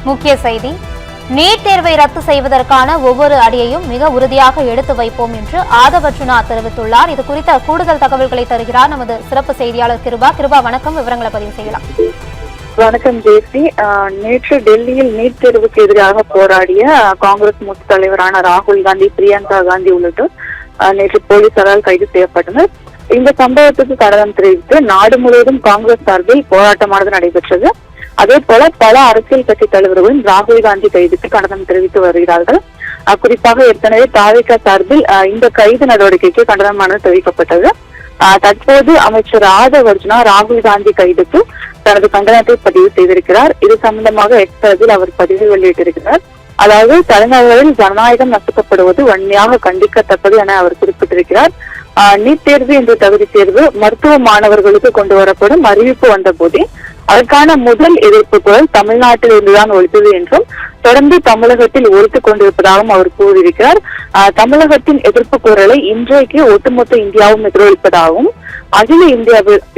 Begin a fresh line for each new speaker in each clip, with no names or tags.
முக்கிய செய்தி: நீட் தேர்வை ரத்து செய்வதற்கான ஒவ்வொரு அடியையும் மிக உறுதியாக எடுத்து வைப்போம் என்று ஆதவ் அர்ஜுனா தெரிவித்துள்ளார். இது குறித்த கூடுதல் தகவல்களை தருகிறார் நமது சிறப்பு செய்தியாளர் கிருபா. கிருபா, வணக்கம். விவரங்களை பதிவு செய்யலாம்.
வணக்கம் ஜெயஸ்ரீ. நேற்று டெல்லியில் நீட் தேர்வுக்கு எதிராக போராடிய காங்கிரஸ் மூத்த தலைவரான ராகுல் காந்தி, பிரியங்கா காந்தி உள்ளிட்டோர் நேற்று போலீசாரால் கைது செய்யப்பட்டனர். இந்த சம்பவத்துக்கு கண்டனம் தெரிவித்து நாடு முழுவதும் காங்கிரஸ் சார்பில் போராட்டமானது நடைபெற்றது. அதே போல பல அரசியல் கட்சி தலைவர்களும் ராகுல் காந்தி கைதுக்கு கண்டனம் தெரிவித்து வருகிறார்கள். குறிப்பாக ஏற்கனவே தாவேகா சார்பில் இந்த கைது நடவடிக்கைக்கு கண்டனமானது தெரிவிக்கப்பட்டது. தற்போது அமைச்சர் ஆதவ் அர்ஜுனா ராகுல் காந்தி கைதுக்கு தனது கண்டனத்தை பதிவு செய்திருக்கிறார். இது சம்பந்தமாக எக்ஸ் தளத்தில் அவர் பதிவு வெளியிட்டிருக்கிறார். அதாவது தலைநகரில் ஜனநாயகம் நசுக்கப்படுவது வன்மையாக கண்டிக்கத்தக்கது என அவர் குறிப்பிட்டிருக்கிறார். நீட் தேர்வு என்ற தகுதி தேர்வு மருத்துவ மாணவர்களுக்கு கொண்டு வரப்படும் அறிவிப்பு வந்த போதே அதற்கான முதல் எதிர்ப்பு குரல் தமிழ்நாட்டில் இருந்துதான் ஒழித்தது என்றும் தொடர்ந்து தமிழகத்தில் ஒழித்துக் கொண்டிருப்பதாகவும் அவர் கூறியிருக்கிறார். தமிழகத்தின் எதிர்ப்பு குரலை இன்றைக்கு ஒட்டுமொத்த இந்தியாவும் எதிரொலிப்பதாகவும் அகில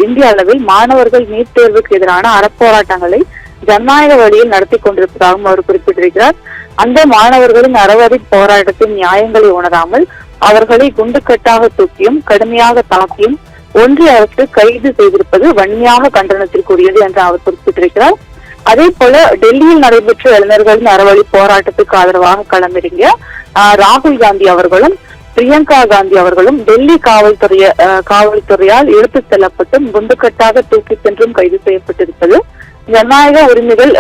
இந்திய அளவில் மாணவர்கள் நீட் தேர்வுக்கு எதிரான அறப்போராட்டங்களை ஜனநாயக வழியில் நடத்தி கொண்டிருப்பதாகவும் அவர் குறிப்பிட்டிருக்கிறார். அந்த மாணவர்களின் அறவழி போராட்டத்தின் நியாயங்களை உணராமல் அவர்களை குண்டுக்கட்டாக தூக்கியும் கடுமையாக தாக்கியும் ஒன்றிய அரசு கைது செய்திருப்பது வன்மையாக கண்டனத்திற்குரியது என்று அவர் குறிப்பிட்டிருக்கிறார். அதே போல டெல்லியில் நடைபெற்ற இளைஞர்களின் அறவழி போராட்டத்துக்கு ஆதரவாக களமிறங்கிய ராகுல் காந்தி அவர்களும் பிரியங்கா காந்தி அவர்களும் டெல்லி காவல்துறையால் இழுத்து செல்லப்பட்டும் குண்டுக்கட்டாக தூக்கி சென்றும் கைது செய்யப்பட்டிருப்பது ஜனநாயக உரிமைகள்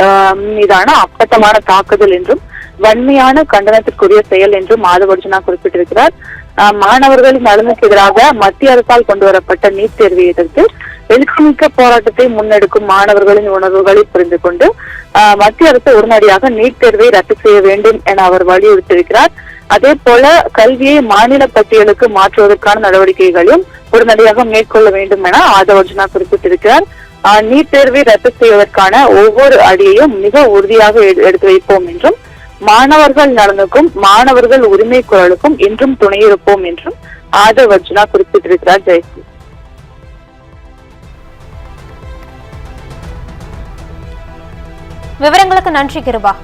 மீதான அப்பட்டமான தாக்குதல் என்றும் வன்மையான கண்டனத்திற்குரிய செயல் என்றும் ஆதவ் அர்ஜுனா குறிப்பிட்டிருக்கிறார். மாணவர்களின் நலனுக்கு எதிராக மத்திய அரசால் கொண்டு வரப்பட்ட நீட் தேர்வை எதிர்த்து எழுச்சிமிக்க போராட்டத்தை முன்னெடுக்கும் மாணவர்களின் உணர்வுகளை புரிந்து கொண்டு மத்திய அரசு உடனடியாக நீட் தேர்வை ரத்து செய்ய வேண்டும் என அவர் வலியுறுத்தியிருக்கிறார். அதே போல கல்வியை மாநில பட்டியலுக்கு மாற்றுவதற்கான நடவடிக்கைகளையும் உடனடியாக மேற்கொள்ள வேண்டும் என ஆதவ் அர்ஜுனா குறிப்பிட்டிருக்கிறார். நீட் தேர்வை ரத்து செய்வதற்கான ஒவ்வொரு அடியையும் மிக உறுதியாக எடுத்து வைப்போம் என்றும் மாணவர்கள் நலனுக்கும் மாணவர்கள் உரிமை குரலுக்கும் என்றும் துணையிருப்போம் என்றும் ஆதவ் அர்ஜுனா குறிப்பிட்டிருக்கிறார். ஜெயஸ்ரீ,
விவரங்களுக்கு நன்றி கிருபா.